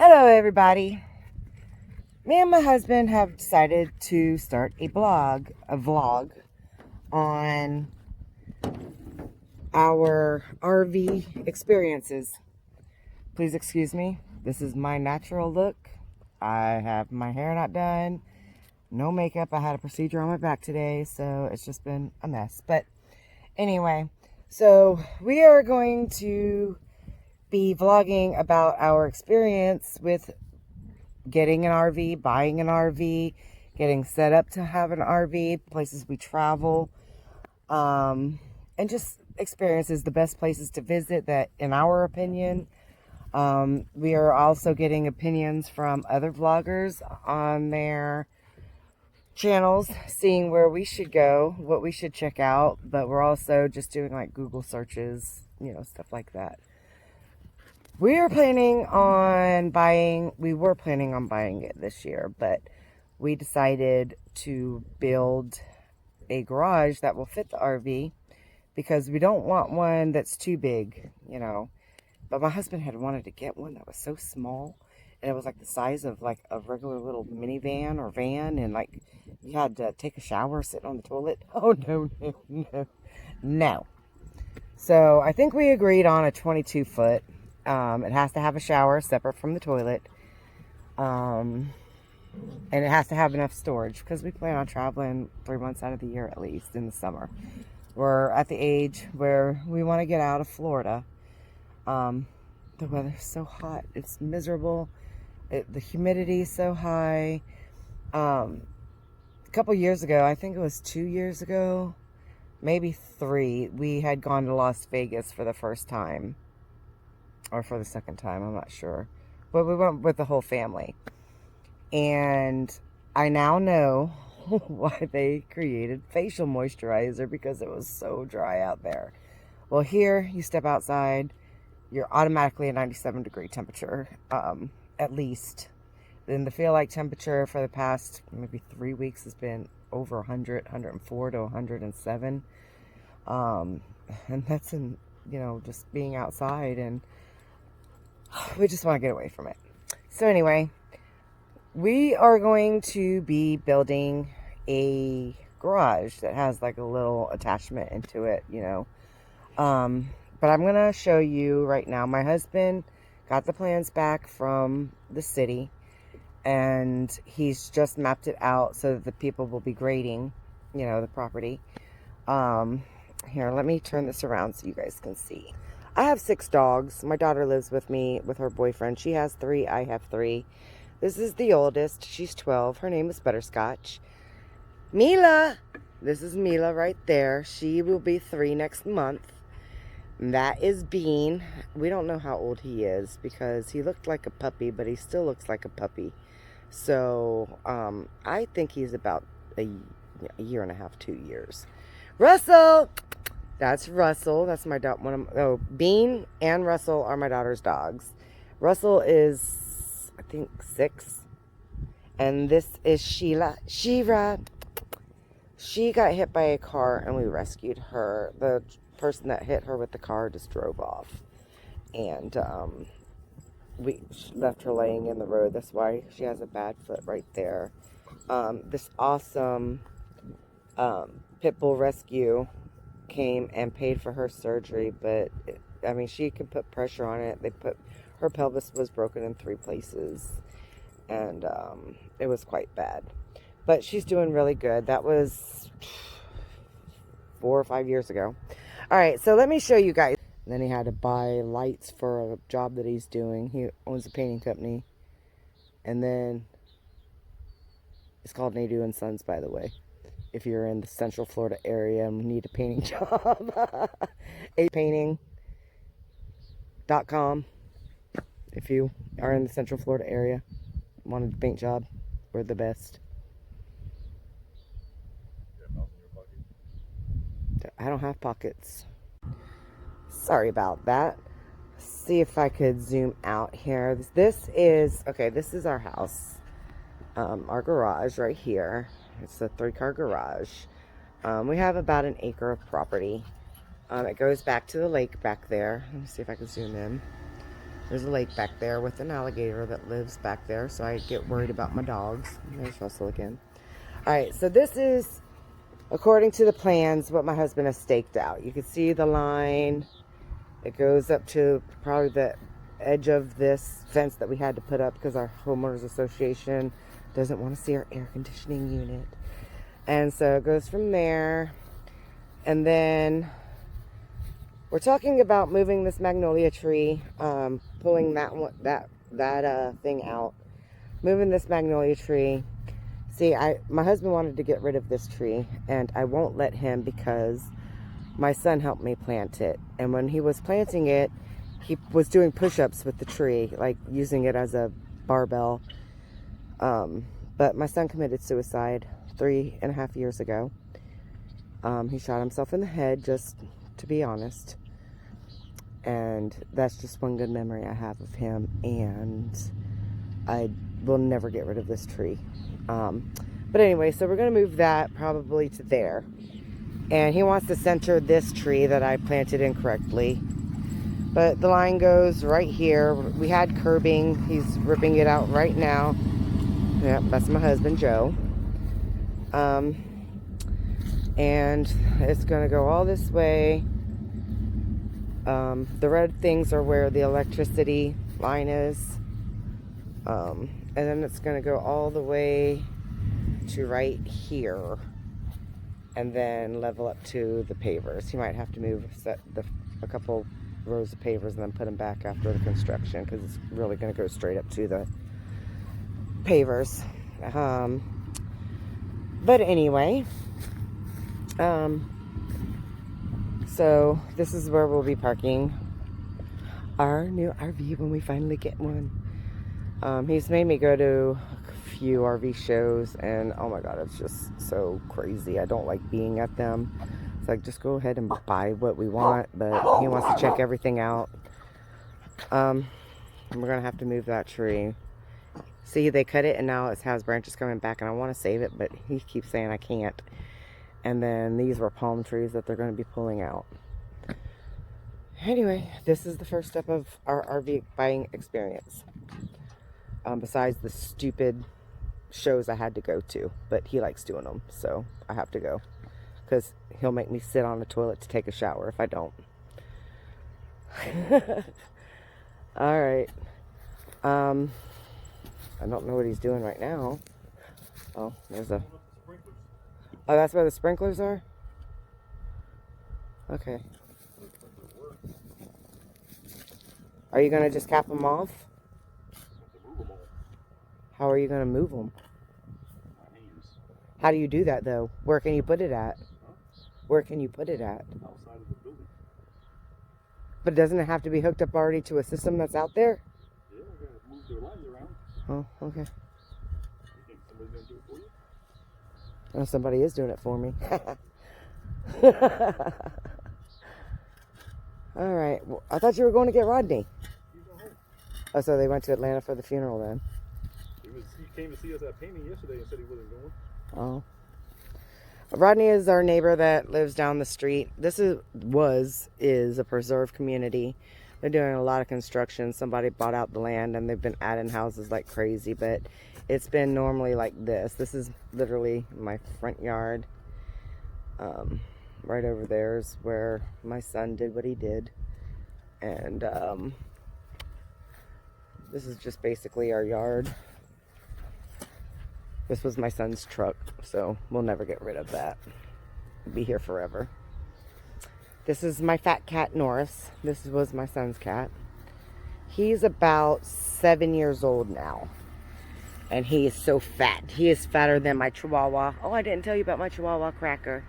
Hello everybody. Me and my husband have decided to start a vlog on our RV experiences. Please excuse me. This is my natural look. I have my hair not done, no makeup. I had a procedure on my back today, so it's just been a mess. But anyway, so we are going to be vlogging about our experience with getting an RV, buying an RV, getting set up to have an RV, places we travel, and just experiences, the best places to visit that, in our opinion. We are also getting opinions from other vloggers on their channels, seeing where we should go, what we should check out, but we're also just doing like Google searches, stuff like that. We were planning on buying it this year, but we decided to build a garage that will fit the RV because we don't want one that's too big, But my husband had wanted to get one that was so small, and it was like the size of like a regular little minivan or van, and like you had to take a shower sitting on the toilet. Oh, no. So I think we agreed on a 22-foot. It has to have a shower separate from the toilet. And it has to have enough storage because we plan on traveling 3 months out of the year at least in the summer. We're at the age where we want to get out of Florida. The weather's so hot. It's miserable. The humidity is so high. A couple years ago, I think it was 2 years ago, maybe 3, we had gone to Las Vegas for the first time. Or for the second time, I'm not sure. But we went with the whole family. And I now know why they created facial moisturizer, because it was so dry out there. Well, here, you step outside, you're automatically at 97-degree temperature, at least. Then the feel-like temperature for the past maybe 3 weeks has been over 100, 104 to 107. And that's in, just being outside, and we just want to get away from it. So anyway, we are going to be building a garage that has like a little attachment into it, But I'm going to show you right now. My husband got the plans back from the city, and he's just mapped it out so that the people will be grading, the property. Here, let me turn this around so you guys can see. I have 6 dogs. My daughter lives with me with her boyfriend. She has 3. I have 3. This is the oldest. She's 12. Her name is Butterscotch. Mila. This is Mila right there. She will be 3 next month. And that is Bean. We don't know how old he is because he looked like a puppy, but he still looks like a puppy. So, I think he's about a year and a half, 2 years. Russell! That's Russell. That's my dog. Bean and Russell are my daughter's dogs. Russell is, I think, 6. And this is Sheila. Shira. She got hit by a car and we rescued her. The person that hit her with the car just drove off. And we left her laying in the road. That's why she has a bad foot right there. This awesome pit bull rescue came and paid for her surgery, but she could put pressure on it. Her pelvis was broken in 3 places, and it was quite bad, but she's doing really good. That was 4 or 5 years ago. All right, so let me show you guys. And then he had to buy lights for a job that he's doing. He owns a painting company, and then it's called Nadeau and Sons, by the way. If you're in the Central Florida area and need a painting job, painting.com. If you are in the Central Florida area, wanted a paint job, we're the best. I don't have pockets. Sorry about that. See if I could zoom out here. This is our house. Our garage right here. It's a 3-car garage. We have about an acre of property. It goes back to the lake back there. Let me see if I can zoom in. There's a lake back there with an alligator that lives back there, so I get worried about my dogs. There's Russell again. All right, so this is, according to the plans, what my husband has staked out. You can see the line. It goes up to probably the edge of this fence that we had to put up because our homeowners association doesn't want to see our air conditioning unit. And so it goes from there. And then we're talking about moving this magnolia tree, pulling that one, that thing out, moving this magnolia tree. See, my husband wanted to get rid of this tree, and I won't let him because my son helped me plant it. And when he was planting it, he was doing push-ups with the tree, like using it as a barbell. But my son committed suicide 3.5 years ago. He shot himself in the head, just to be honest. And that's just one good memory I have of him. And I will never get rid of this tree. But anyway, so we're going to move that probably to there. And he wants to center this tree that I planted incorrectly. But the line goes right here. We had curbing. He's ripping it out right now. Yep, that's my husband, Joe. And it's going to go all this way. The red things are where the electricity line is. And then it's going to go all the way to right here. And then level up to the pavers. He might have to move a couple rows of pavers and then put them back after the construction because it's really going to go straight up to the pavers. But anyway, so this is where we'll be parking our new RV when we finally get one. He's made me go to a few RV shows, and oh my god, it's just so crazy. I don't like being at them. It's like, just go ahead and buy what we want, but he wants to check everything out. We're gonna have to move that tree. See, they cut it and now it has branches coming back, and I want to save it, but he keeps saying I can't. And then these were palm trees that they're going to be pulling out. Anyway, this is the first step of our RV buying experience. Besides the stupid shows I had to go to, but he likes doing them, so I have to go. Because he'll make me sit on the toilet to take a shower if I don't. Alright. I don't know what he's doing right now. Oh, there's a... Oh, that's where the sprinklers are? Okay. Are you going to just cap them off? How are you going to move them? How do you do that, though? Where can you put it at? Where can you put it at? Outside of the building. But doesn't it have to be hooked up already to a system that's out there? Yeah, we're going to move their lines around. Oh, okay. You think somebody's going to do it for you? Oh, somebody is doing it for me. All right. Well, I thought you were going to get Rodney. Oh, so they went to Atlanta for the funeral then. He came to see us at painting yesterday and said he wasn't going. Oh. Rodney is our neighbor that lives down the street. This is a preserve community. They're doing a lot of construction. Somebody bought out the land and they've been adding houses like crazy, but it's been normally like this. This is literally my front yard. Right over there is where my son did what he did. And this is just basically our yard. This was my son's truck, so we'll never get rid of that. It'll be here forever. This is my fat cat, Norris. This was my son's cat. He's about 7 years old now. And he is so fat. He is fatter than my Chihuahua. Oh, I didn't tell you about my Chihuahua, Cracker.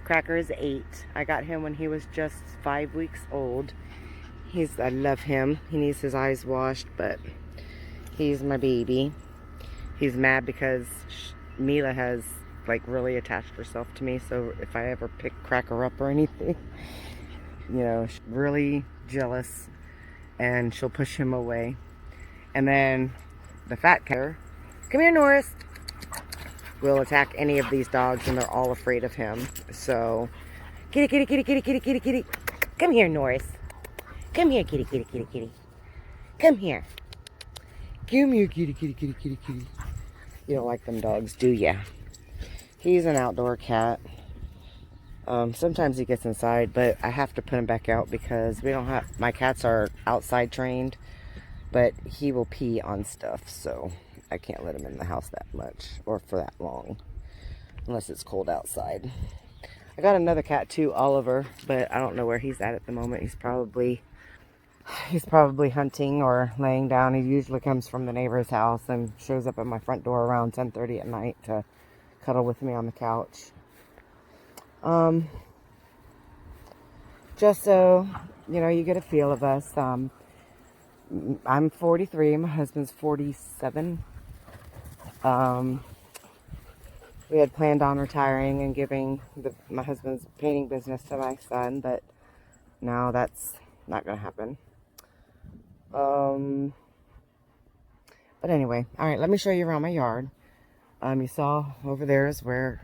Cracker is 8. I got him when he was just 5 weeks old. I love him. He needs his eyes washed, but he's my baby. He's mad because Mila has like really attached herself to me, so if I ever pick Cracker up or anything, you know, she's really jealous and she'll push him away. And then the fat cat, come here, Norris, will attack any of these dogs, and they're all afraid of him. So kitty, kitty, kitty, kitty, kitty, kitty, kitty, come here, Norris, come here, kitty, kitty, kitty, kitty, Come here. Come here, kitty, kitty, kitty, kitty, kitty. You don't like them dogs, do ya? He's an outdoor cat. Sometimes he gets inside, but I have to put him back out because we don't have, my cats are outside trained, but he will pee on stuff, so I can't let him in the house that much or for that long unless it's cold outside. I got another cat too, Oliver, but I don't know where he's at the moment. He's probably hunting or laying down. He usually comes from the neighbor's house and shows up at my front door around 10:30 at night to cuddle with me on the couch. Just so, you know, you get a feel of us. I'm 43, my husband's 47. We had planned on retiring and giving my husband's painting business to my son, but now that's not going to happen. But anyway, all right, let me show you around my yard. You saw over there is where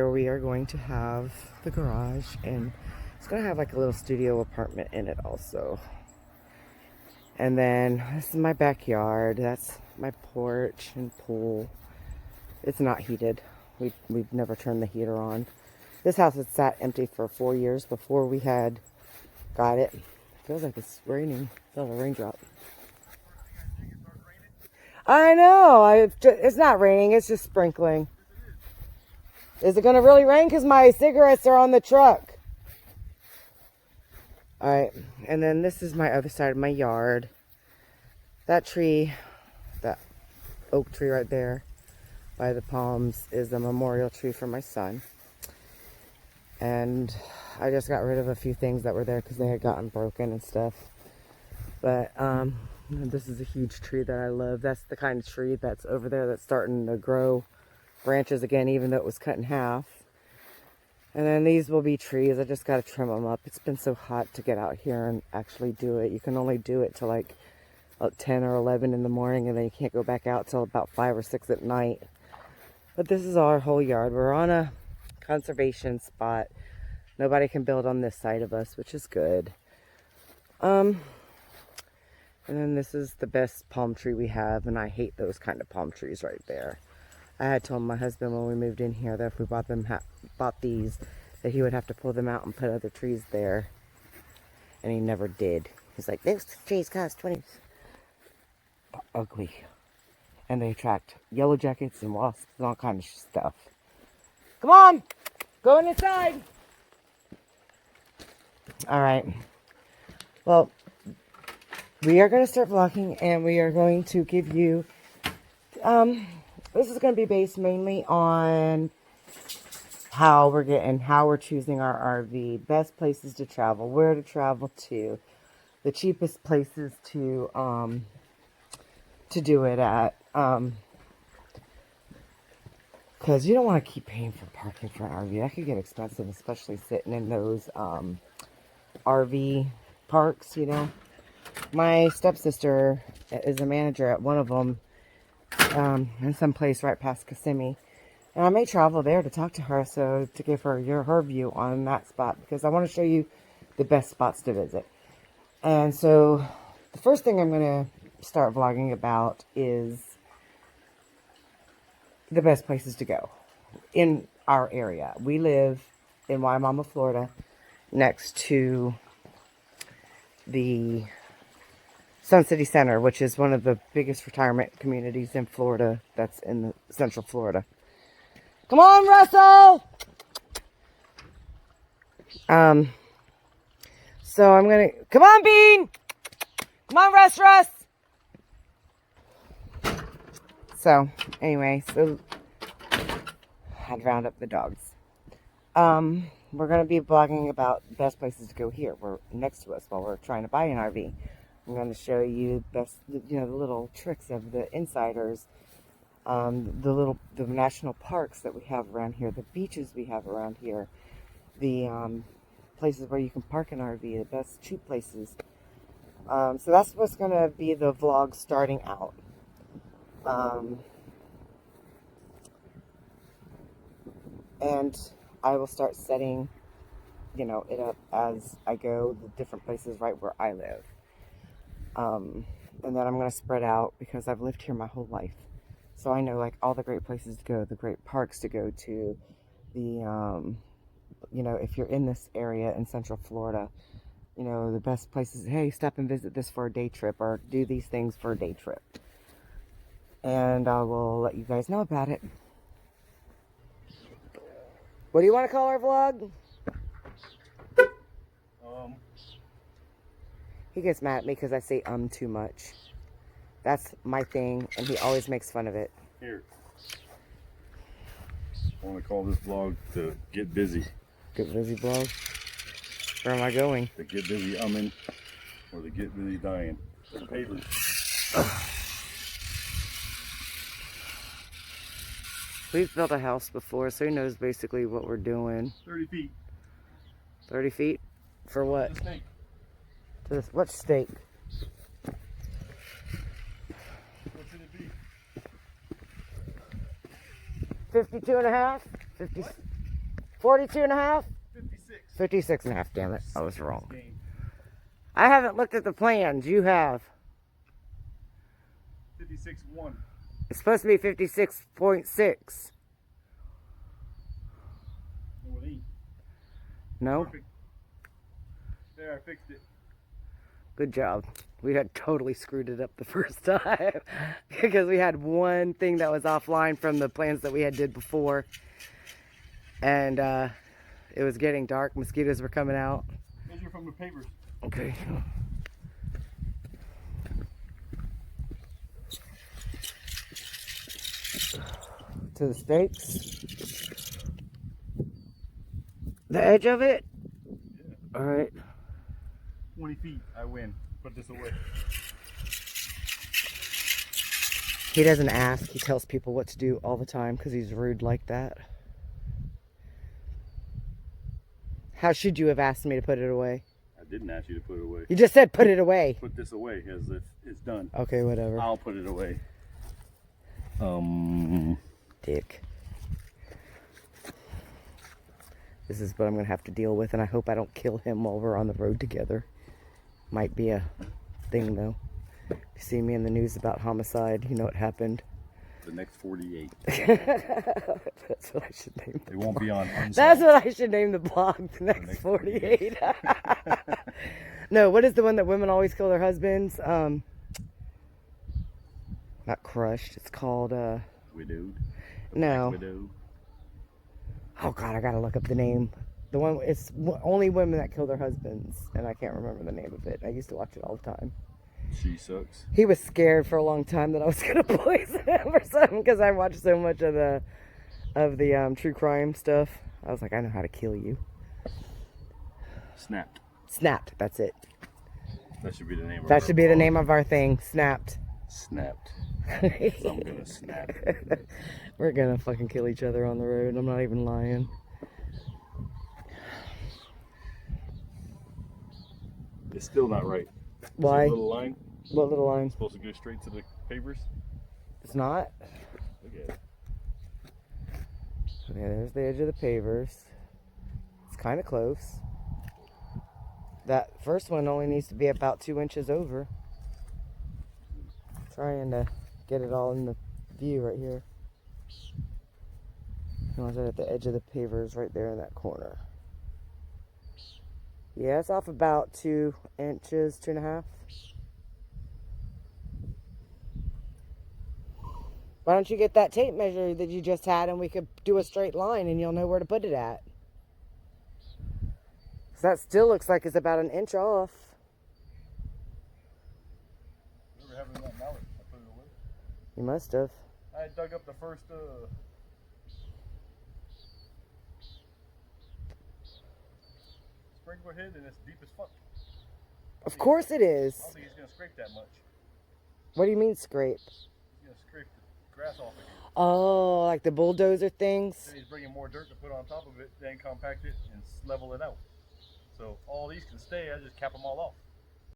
we are going to have the garage, and it's going to have like a little studio apartment in it also. And then this is my backyard. That's my porch and pool. It's not heated. We've never turned the heater on. This house had sat empty for 4 years before we had got it. Feels like it's raining. Feels like a raindrop. I know. It's not raining. It's just sprinkling. Is it going to really rain? Because my cigarettes are on the truck. Alright. And then this is my other side of my yard. That tree, that oak tree right there by the palms, is a memorial tree for my son. And I just got rid of a few things that were there because they had gotten broken and stuff. But this is a huge tree that I love. That's the kind of tree that's over there that's starting to grow branches again, even though it was cut in half. And then these will be trees. I just got to trim them up. It's been so hot to get out here and actually do it. You can only do it till like 10 or 11 in the morning, and then you can't go back out till about 5 or 6 at night. But this is our whole yard. We're on a conservation spot. Nobody can build on this side of us, which is good. And then this is the best palm tree we have, and I hate those kind of palm trees right there. I had told my husband when we moved in here that if we bought these, that he would have to pull them out and put other trees there. And he never did. He's like, this trees cost 20. Ugly. And they attract yellow jackets and wasps and all kind of stuff. Come on! Go inside! Alright. Well, we are going to start vlogging, and we are going to give you... this is going to be based mainly on how we're choosing our RV, best places to travel, where to travel to, the cheapest places to do it at, because you don't want to keep paying for parking for an RV. That could get expensive, especially sitting in those RV parks, you know. My stepsister is a manager at one of them, in some place right past Kissimmee. And I may travel there to talk to her, so to give her her view on that spot, because I want to show you the best spots to visit. And so the first thing I'm going to start vlogging about is the best places to go in our area. We live in Wimauma, Florida, next to the Sun City Center, which is one of the biggest retirement communities in Florida. That's in the Central Florida. Come on, Russell! So I'm gonna... Come on, Bean! Come on, Russ! So, anyway, so... I'd round up the dogs. We're gonna be blogging about best places to go here. We're next to us while we're trying to buy an RV. I'm going to show you the little tricks of the insiders, the national parks that we have around here, the beaches we have around here, the places where you can park an RV, the best cheap places. So that's what's going to be the vlog starting out. And I will start setting, it up as I go, the different places right where I live. And then I'm going to spread out because I've lived here my whole life. So I know like all the great places to go, the great parks to go to, the, you know, if you're in this area in Central Florida, you know, the best places, hey, stop and visit this for a day trip or do these things for a day trip. And I will let you guys know about it. What do you want to call our vlog? He gets mad at me because I say too much. That's my thing, and he always makes fun of it. Here. I want to call this vlog the Get Busy. Get Busy vlog? Where am I going? The Get Busy Umming or the Get Busy Dying. The papers. We've built a house before, so he knows basically what we're doing. 30 feet. 30 feet? For what? The snake. To this, what stake? What should it be? 52 and a half? 50, 42 and a half? 56. 56 and a half, damn it. I was wrong. I haven't looked at the plans. You have. 56.1. It's supposed to be 56.6. No, it ain't. No? Perfect. There, I fixed it. Good job. We had totally screwed it up the first time because we had one thing that was offline from the plans that we had did before, and it was getting dark. Mosquitoes were coming out. Measure from the papers. Okay. To the stakes. The edge of it. Yeah. All right. 20 feet. I win. Put this away. He doesn't ask. He tells people what to do all the time because he's rude like that. How should you have asked me to put it away? I didn't ask you to put it away. You just said put it away. Put this away as if it's done. Okay, whatever. I'll put it away. Dick. This is what I'm going to have to deal with, and I hope I don't kill him while we're on the road together. Might be a thing, though. If you see me in the news about homicide, you know what happened. The next 48. That's what I should name the It won't be on Unsolved. That's what I should name the blog, the next 48. No, what is the one that women always kill their husbands? Not crushed. It's called, Widowed. no. Widow. Oh, God, I gotta look up the name. The one, it's only women that kill their husbands, and I can't remember the name of it. I used to watch it all the time. She sucks. He was scared for a long time that I was gonna poison him or something because I watched so much of the true crime stuff. I was like, I know how to kill you. Snapped. Snapped. That's it. That should be the name of That our should be the vlog. name of our thing. Snapped. Snapped. So I'm gonna snap. We're gonna fucking kill each other on the road. I'm not even lying. It's still not right. Why? See a little line? What little line? It's supposed to go straight to the papers. It's not. Look at it. Okay, there's the edge of the pavers. It's kind of close. That first one only needs to be about 2 inches over. Trying to get it all in the view right here. I was at the edge of the pavers right there in that corner. Yeah, it's off about 2 inches, 2.5. Why don't you get that tape measure that you just had and we could do a straight line and you'll know where to put it at. 'Cause that still looks like it's about 1 inch off. Remember having that mallet? I put it away. You must have. I dug up the first sprinkler head and it's deep as fuck. Of course it is. I don't think he's gonna scrape that much. What do you mean scrape? He's gonna scrape the grass off again. Oh, like the bulldozer things? Then he's bringing more dirt to put on top of it, then compact it and level it out. So all these can stay. I just cap them all off.